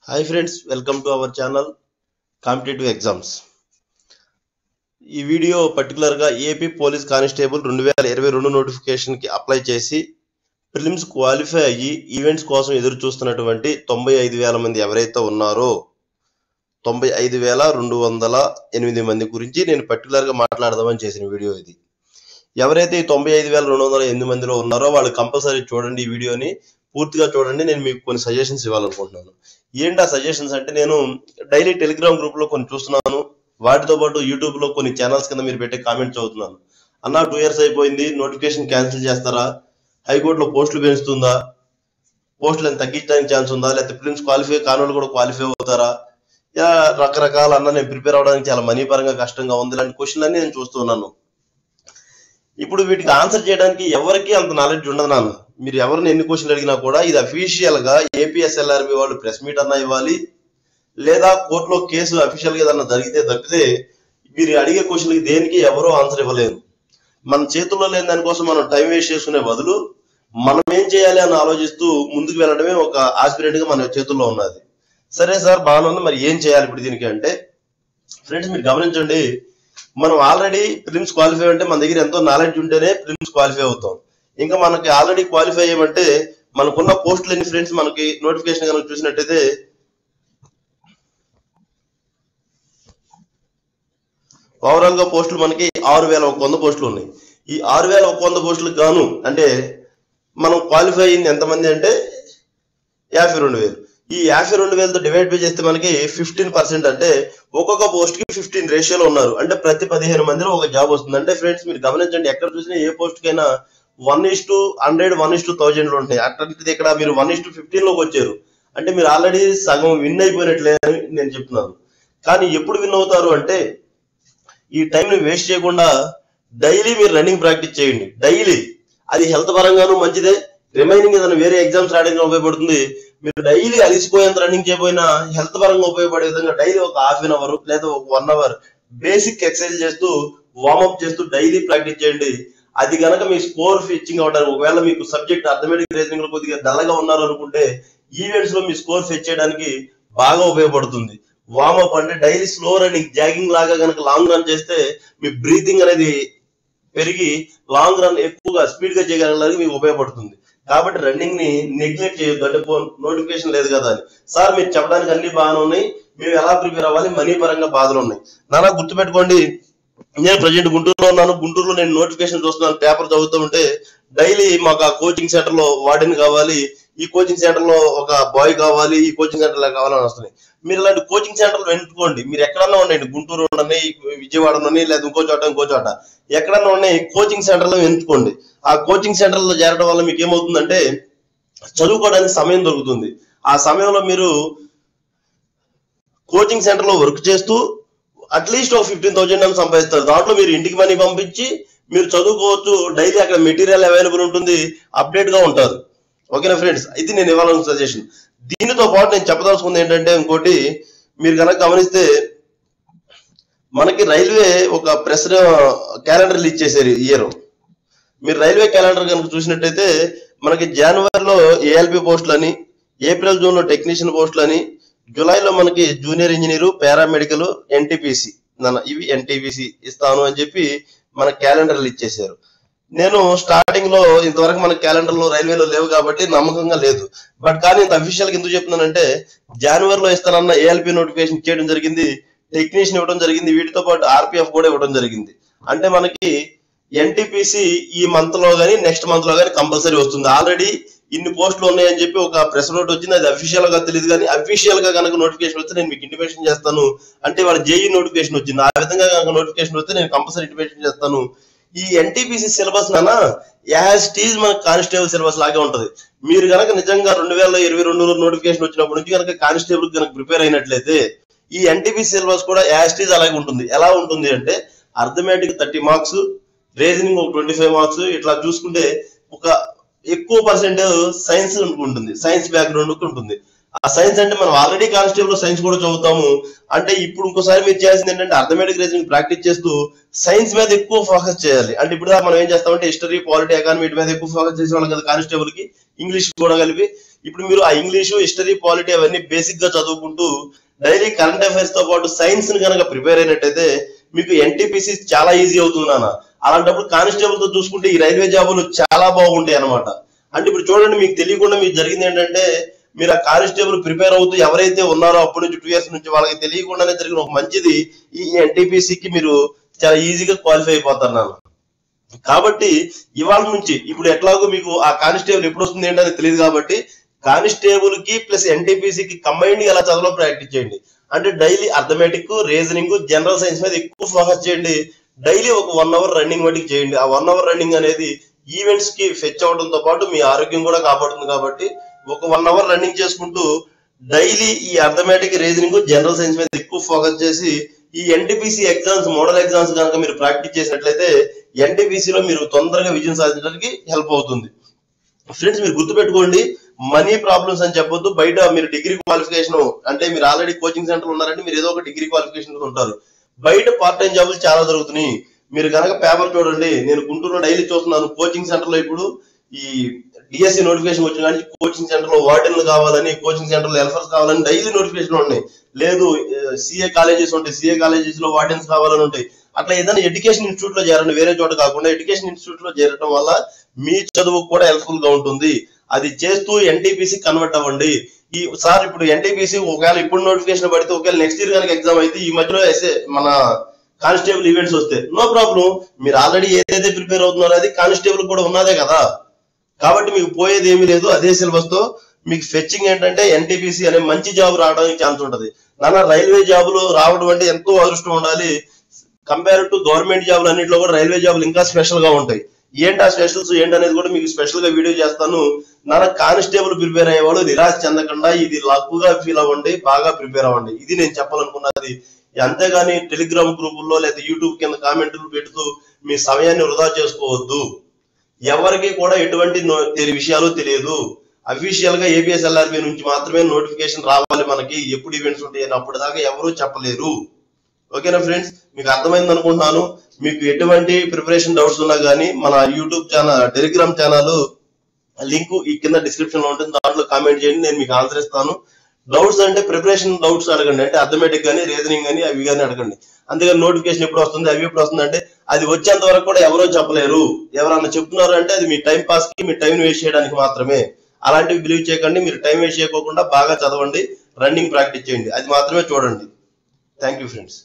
Hi friends, welcome to our channel Competitive Exams. ఈ video పర్టికులర్గా AP police constable 2022 నోటిఫికేషన్కి apply చేసి prelims qualify అయ్యి ఈవెంట్స్ కోసం ఎదురు చూస్తున్నటువంటి 95,000 మంది ఎవరైతే ఉన్నారో 95,208 మంది గురించి నేను పర్టికులర్గా మాట్లాడదామని చేసిన వీడియో ఇది. ఎవరైతే ఈ 95,208 మందిలో ఉన్నారో వాళ్ళు కంపల్సరీ చూడండి ఈ వీడియోని, పూర్తిగా చూడండి. నేను మీకు కొన్ని సజెషన్స్ ఇవ్వాలనుకుంటున్నాను. ఏంటి ఆ సజెషన్స్ అంటే, నేను డైలీ టెలిగ్రామ్ గ్రూప్లో కొన్ని చూస్తున్నాను, వాటితో పాటు యూట్యూబ్లో కొన్ని ఛానల్స్ కింద మీరు పెట్టే కామెంట్స్ చదువుతున్నాను. అన్న 2 years అయిపోయింది, నోటిఫికేషన్ క్యాన్సిల్ చేస్తారా, హైకోర్టులో పోస్టులు పెంచుతుందా, పోస్టులను తగ్గించడానికి ఛాన్స్ ఉందా, లేకపోతే ప్రిలిమ్స్ క్వాలిఫై కానోళ్ళు కూడా క్వాలిఫై అవుతారా, ఇలా రకరకాల అన్న నేను ప్రిపేర్ అవడానికి చాలా మనీ పరంగా కష్టంగా ఉంది, ఇలాంటి క్వశ్చన్లన్నీ నేను చూస్తున్నాను. ఇప్పుడు వీటికి ఆన్సర్ చేయడానికి ఎవరికి అంత నాలెడ్జ్ ఉండదు నాన్న. మీరు ఎవరిని ఎన్ని క్వశ్చన్లు అడిగినా కూడా ఇది అఫీషియల్ గా ఏపీఎస్ఎల్ఆర్బి వాళ్ళు ప్రెస్ మీట్ అన్నా ఇవ్వాలి, లేదా కోర్టులో కేసు అఫీషియల్ గా ఏదన్నా జరిగితే తప్పితే మీరు అడిగే క్వశ్చన్లకి దేనికి ఎవరో ఆన్సర్ ఇవ్వలేరు. మన చేతుల్లో లేని దానికోసం మనం టైం వేస్ట్ చేసుకునే బదులు మనం ఏం చేయాలి అని ఆలోచిస్తూ ముందుకు వెళ్ళడమే ఒక ఆస్పిరెంట్ గా మన చేతుల్లో ఉన్నది. సరే సార్, బాగానే ఉంది, మరి ఏం చేయాలి ఇప్పుడు దీనికి అంటే, ఫ్రెండ్స్ మీరు గమనించండి, మనం ఆల్రెడీ ప్రిలిమ్స్ క్వాలిఫై అంటే మన దగ్గర ఎంతో నాలెడ్జ్ ఉంటేనే ప్రిలిమ్స్ క్వాలిఫై అవుతాం. ఇంకా మనకి ఆల్రెడీ క్వాలిఫై అయ్యామంటే మనకున్న పోస్టులు ఎన్ని ఫ్రెండ్స్, మనకి నోటిఫికేషన్ కనుక చూసినట్టయితే ఓవరాల్ గా పోస్టులు మనకి 6,100 పోస్టులు ఉన్నాయి. ఈ 6,100 పోస్టులకు గాను అంటే మనం క్వాలిఫై అయింది ఎంతమంది అంటే 52,000. ఈ 52,000తో డివైడ్ పే చేస్తే మనకి 15%, అంటే ఒక్కొక్క పోస్ట్ కి 15 రేషియోలో ఉన్నారు. అంటే ప్రతి 15 మందిలో ఒక జాబ్ వస్తుంది. అంటే ఫ్రెండ్స్ మీరు గమనించండి, ఎక్కడ చూసినా ఏ పోస్ట్ కైనా 1:100, 1:1000 ఉంటాయి. అట్లాంటిది ఇక్కడ మీరు 1:15 లోకి వచ్చారు అంటే మీరు ఆల్రెడీ సగం విన్ అయిపోయినట్లే అని నేను చెప్తున్నాను. కానీ ఎప్పుడు విన్ అవుతారు అంటే, ఈ టైంని వేస్ట్ చేయకుండా డైలీ మీరు రన్నింగ్ ప్రాక్టీస్ చేయండి. డైలీ అది హెల్త్ పరంగాను మంచిదే, రిమైనింగ్ ఏదైనా వేరే ఎగ్జామ్స్ రాయడానికి ఉపయోగపడుతుంది. మీరు డైలీ అలిసిపోయేంత రన్నింగ్ చేయకపోయినా హెల్త్ పరంగా ఉపయోగపడే విధంగా డైలీ ఒక ½ an hour లేదా ఒక 1 hour బేసిక్ ఎక్సర్సైజ్ చేస్తూ వార్మప్ చేస్తూ డైలీ ప్రాక్టీస్ చేయండి. అది కనుక మీ స్కోర్ ఫెచ్చింగ్ అవడానికి, ఒకవేళ మీకు సబ్జెక్ట్ అర్థమెటిక్ రీజనింగ్ లో కొద్దిగా డల్గా ఉన్నారు అనుకుంటే ఈవెంట్స్ లో మీ స్కోర్ ఫెచ్ చేయడానికి బాగా ఉపయోగపడుతుంది. వార్మప్ అంటే డైలీ స్లో రన్నింగ్, జాగింగ్ లాగా కనుక లాంగ్ రన్ చేస్తే మీ బ్రీతింగ్ అనేది పెరిగి లాంగ్ రన్ ఎక్కువగా స్పీడ్ గా చేయగలగడానికి మీకు ఉపయోగపడుతుంది. కాబట్టి రన్నింగ్ ని నెగ్లెక్ట్ చేయొద్దు. అంటే నోటిఫికేషన్ లేదు కదా అని. సార్ మీరు చెప్పడానికి అన్ని బాగానే ఉన్నాయి, మేము ఎలా ప్రిపేర్ అవ్వాలి, మనీ పరంగా బాధలు ఉన్నాయి. నానా గుర్తుపెట్టుకోండి, నేను ప్రజెంట్ గుంటూరులో ఉన్నాను. గుంటూరులో నేను నోటిఫికేషన్ చూస్తున్నాను, పేపర్ చదువుతూ ఉంటే డైలీ మాకు ఆ కోచింగ్ సెంటర్ లో వార్డెన్ కావాలి, ఈ కోచింగ్ సెంటర్ లో ఒక బాయ్ కావాలి, ఈ కోచింగ్ సెంటర్ లో కావాలని వస్తున్నాయి. మీరు ఇలాంటి కోచింగ్ సెంటర్లు వెతుక్కోండి. మీరు ఎక్కడన్నా ఉండండి, గుంటూరు ఉండని, విజయవాడ ఉండని, లేదా ఇంకో చోట ఎక్కడన్నా ఉన్నాయి, కోచింగ్ సెంటర్లో వెతుక్కోండి. ఆ కోచింగ్ సెంటర్లో చేరడం వల్ల మీకు ఏమవుతుందంటే చదువుకోవడానికి సమయం దొరుకుతుంది. ఆ సమయంలో మీరు కోచింగ్ సెంటర్ లో వర్క్ చేస్తూ అట్లీస్ట్ ఒక 15,000 సంపాదిస్తారు. దాంట్లో మీరు ఇంటికి మనీ పంపించి మీరు చదువుకోవచ్చు. డైలీ అక్కడ మెటీరియల్ అవైలబుల్ ఉంటుంది, అప్డేట్ గా ఉంటారు. ఓకేనా ఫ్రెండ్స్, ఇది నేను ఇవ్వాలన్న సజెషన్. దీనితో పాటు నేను చెప్పదలుచుకుంది ఏంటంటే, ఇంకోటి మీరు కనుక గమనిస్తే మనకి రైల్వే ఒక ప్రెస్ క్యాలెండర్ రిలీజ్ చేశారు ఈ ఇయర్. మీరు రైల్వే క్యాలెండర్ కనుక చూసినట్టయితే మనకి జనవరిలో ఏఎల్పి పోస్టులని, ఏప్రిల్ జూన్ లో టెక్నీషియన్ పోస్టులని, జూలైలో మనకి జూనియర్ ఇంజనీరు, పారామెడికల్, ఎన్టీపీసీ, ఇవి ఎన్టీపీసీ ఇస్తాను అని చెప్పి మన క్యాలెండర్ రిలీజ్ చేశారు. నేను స్టార్టింగ్ లో ఇంతవరకు మన క్యాలెండర్ లో రైల్వేలో లేవు కాబట్టి నమ్మకంగా లేదు. బట్ కానీ ఇంత అఫీషియల్ గా ఎందుకు చెప్తున్నానంటే, జనవరిలో ఇస్తానన్న ఏఎల్పి నోటిఫికేషన్ చేయడం జరిగింది, టెక్నీషియన్ ఇవ్వడం జరిగింది, వీటితో పాటు ఆర్పిఎఫ్ కూడా ఇవ్వడం జరిగింది. అంటే మనకి ఎన్టీపీసీ ఈ మంత్ లో కానీ నెక్స్ట్ మంత్ లో కానీ కంపల్సరీ వస్తుంది. ఆల్రెడీ ఇన్ని పోస్టులు ఉన్నాయని చెప్పి ఒక ప్రెస్ నోట్ వచ్చింది, అది అఫీషియల్ గా తెలియదు. కానీ అఫీషియల్ గా కనుక నోటిఫికేషన్ వస్తే నేను మీకు ఇంటిమేషన్ చేస్తాను. అంటే వాళ్ళ జేఈ నోటిఫికేషన్ వచ్చింది, ఆ విధంగా కనుక నోటిఫికేషన్ వస్తే నేను కంపల్సరీ ఇంటిమేషన్ చేస్తాను. ఈ ఎన్టీపీసీ సిలబస్ నానా యాజ్ టీజ్ మన కానిస్టేబుల్ సిలబస్ లాగే ఉంటది. మీరు కనుక నిజంగా 2022 నోటిఫికేషన్ వచ్చినప్పటి నుంచి కనుక కానిస్టేబుల్ కనుక ప్రిపేర్ అయినట్లయితే ఈ ఎన్టీపీసీ సిలబస్ కూడా యాజ్ టీజ్ అలాగే ఉంటుంది. ఎలా ఉంటుంది అంటే, అర్థమెటిక్ 30 మార్క్స్, రీజనింగ్ ఒక 25 మార్క్స్, ఇట్లా చూసుకుంటే ఒక ఎక్కువ పర్సెంటేజ్ సైన్స్ ఉంటుంది, సైన్స్ బ్యాక్గ్రౌండ్ ఉంటుంది. ఆ సైన్స్ అంటే మనం ఆల్రెడీ కానిస్టేబుల్ సైన్స్ కూడా చదువుతాము. అంటే ఇప్పుడు ఇంకోసారి మీరు చేయాల్సింది ఏంటంటే, అర్థమెటిక్ రీజనింగ్ ప్రాక్టీస్ చేస్తూ సైన్స్ మీద ఎక్కువ ఫోకస్ చేయాలి. అంటే ఇప్పుడు మనం ఏం చేస్తామంటే హిస్టరీ, పాలిటీ, ఎకానమీ వీటి మీద ఎక్కువ ఫోకస్ చేసేవాళ్ళం కదా కానిస్టేబుల్ కి, ఇంగ్లీష్ కూడా కలిపి. ఇప్పుడు మీరు ఆ ఇంగ్లీషు, హిస్టరీ, పాలిటీ అవన్నీ బేసిక్ గా చదువుకుంటూ డైలీ కరెంట్ అఫైర్స్ తో పాటు సైన్స్ ని కనుక ప్రిపేర్ అయినట్టయితే మీకు ఎన్టీపీసీ చాలా ఈజీ అవుతుంది నాన్న. అలాంటప్పుడు కానిస్టేబుల్ తో చూసుకుంటే ఈ రైల్వే జాబులు చాలా బాగుంటాయి అనమాట. అంటే ఇప్పుడు చూడండి, మీకు తెలియకుండా మీకు జరిగింది ఏంటంటే, మీరు ఆ కానిస్టేబుల్ ప్రిపేర్ అవుతూ ఎవరైతే ఉన్నారో అప్పటి నుంచి 2 years నుంచి వాళ్ళకి తెలియకుండానే జరిగిన ఒక మంచిది ఈ ఎన్టీపీసీకి మీరు చాలా ఈజీగా క్వాలిఫై అయిపోతారు నాన్న. కాబట్టి ఇవాళ నుంచి ఇప్పుడు ఎట్లాగో మీకు ఆ కానిస్టేబుల్ ఎప్పుడు వస్తుంది ఏంటని తెలియదు కాబట్టి కానిస్టేబుల్ కి ప్లస్ ఎన్టీపీసీకి కంబైన్డ్ ఎలా చదవలో ప్రాక్టీస్ చేయండి. అంటే daily arithmetic, reasoning, general science మీద ఎక్కువ ఫోకస్ చేయండి. డైలీ ఒక 1 hour రన్నింగ్ మటుకు చేయండి. ఆ 1 hour రన్నింగ్ అనేది ఈవెంట్స్ కి ఫెచ్ అవడంతో పాటు మీ ఆరోగ్యం కూడా కాపాడుతుంది. కాబట్టి ఒక 1 hour రన్నింగ్ చేసుకుంటూ డైలీ ఈ అర్థమెటిక్, రీజనింగ్, జనరల్ సైన్స్ మీద ఎక్కువ ఫోకస్ చేసి ఈ ఎన్టీపీసీ ఎగ్జామ్స్, మోడల్ ఎగ్జామ్స్ కనుక మీరు ప్రాక్టీస్ చేసినట్లయితే ఎన్టీపీసీలో మీరు తొందరగా విజయం సాధించడానికి హెల్ప్ అవుతుంది. ఫ్రెండ్స్, మీరు గుర్తుపెట్టుకోండి, మనీ ప్రాబ్లమ్స్ అని చెప్పొద్దు. బయట మీరు డిగ్రీ క్వాలిఫికేషన్ అంటే మీరు ఆల్రెడీ కోచింగ్ సెంటర్ ఉన్నారంటే మీరు ఏదో ఒక డిగ్రీ క్వాలిఫికేషన్ ఉంటారు. బయట పార్ట్ టైం జాబులు చాలా దొరుకుతున్నాయి. మీరు కనుక పేపర్ చూడండి, నేను గుంటూరులో డైలీ చూస్తున్నాను. కోచింగ్ సెంటర్ లో ఇప్పుడు ఈ డిఎస్సి నోటిఫికేషన్ వచ్చిన కానీ కోచింగ్ సెంటర్ లో వార్డెన్లు కావాలని, కోచింగ్ సెంటర్ లో ఎల్ఫర్స్ కావాలని డైలీ నోటిఫికేషన్ ఉన్నాయి. లేదు సిఏ కాలేజెస్ ఉంటాయి, సిఏ కాలేజెస్ లో వార్డెన్స్ కావాలని ఉంటాయి. అట్లా ఏదైనా ఎడ్యుకేషన్ ఇన్స్టిట్యూట్ లో చేరండి, వేరే చోట కాకుండా ఎడ్యుకేషన్ ఇన్స్టిట్యూట్ లో చేరడం వల్ల మీ చదువుకు కూడా హెల్ప్ఫుల్ గా ఉంటుంది. అది చేస్తూ ఎన్టీపీసీ కన్వర్ట్ అవ్వండి. ఈ సార్ ఇప్పుడు ఎన్టీపీసీ ఒకవేళ ఇప్పుడు నోటిఫికేషన్ పడితే ఒకవేళ నెక్స్ట్ ఇయర్ కనుక ఎగ్జామ్ అయితే ఈ మధ్యలో మన కానిస్టేబుల్ ఈవెంట్స్ వస్తే నో ప్రాబ్లం. మీరు ఆల్రెడీ ఏదైతే ప్రిపేర్ అవుతున్నారో అది కానిస్టేబుల్ కూడా ఉన్నదే కదా. కాబట్టి మీకు పోయేది ఏమీ లేదు. అదే సిలబస్ తో మీకు ఫెచ్చింగ్ ఏంటంటే ఎన్టీపీసీ అనే మంచి జాబ్ రావడానికి ఛాన్స్ ఉంటుంది నాన్న. రైల్వే జాబులు రావడం అంటే ఎంతో అదృష్టం ఉండాలి. కంపేర్ టు గవర్నమెంట్ జాబులు అన్నింటిలో కూడా రైల్వే జాబులు ఇంకా స్పెషల్ గా ఉంటాయి. ఏంటి ఆ స్పెషల్స్ ఏంటి అనేది కూడా మీకు స్పెషల్ గా వీడియో చేస్తాను నాన్న. కానిస్టేబుల్ ప్రిపేర్ అయ్యేవాళ్ళు నిరాశ చెందకుండా ఇది లక్కుగా ఫీల్ అవ్వండి, బాగా ప్రిపేర్ అవ్వండి. ఇది నేను చెప్పాలనుకున్నది. అంతేగాని టెలిగ్రామ్ గ్రూపుల్లో లేదా యూట్యూబ్ కింద కామెంట్లు పెడుతూ మీ సమయాన్ని వృధా చేసుకోవద్దు. ఎవరికి కూడా ఎటువంటి విషయాలు తెలియదు. అఫీషియల్ గా ఏపీఎస్ఎల్ఆర్బీ నుంచి మాత్రమే నోటిఫికేషన్ రావాలి మనకి, ఎప్పుడు ఈవెంట్స్ ఉంటాయని. అప్పుడు దాకా ఎవరూ చెప్పలేరు. ఓకేనా ఫ్రెండ్స్, మీకు అర్థమైంది అనుకుంటున్నాను. మీకు ఎటువంటి ప్రిపరేషన్ డౌట్స్ ఉన్నా కానీ మన YouTube channel, Telegram channel link ఈ కింద డిస్క్రిప్షన్ లో ఉంటుంది, దాంట్లో కామెంట్ చేయండి, నేను మీకు ఆన్సర్ ఇస్తాను. డౌట్స్ అంటే ప్రిపరేషన్ డౌట్స్ అడగండి, అంటే అథమెటిక్ కానీ రీజనింగ్ కానీ అవి కానీ అడగండి. అంతేగాని నోటిఫికేషన్ ఎప్పుడు వస్తుంది, అవి ఎప్పుడు వస్తుంది అంటే అది వచ్చేంత వరకు కూడా ఎవరో చెప్పలేరు. ఎవరన్నా చెప్తున్నారు అంటే అది మీ టైం పాస్ కి, మీ టైం వేస్ట్ చేయడానికి మాత్రమే. అలాంటివి బిలీవ్ చేయకండి. మీరు టైం వేస్ట్ చేయకోకుండా బాగా చదవండి, రన్నింగ్ ప్రాక్టీస్ చేయండి, అది మాత్రమే చూడండి. Thank you friends.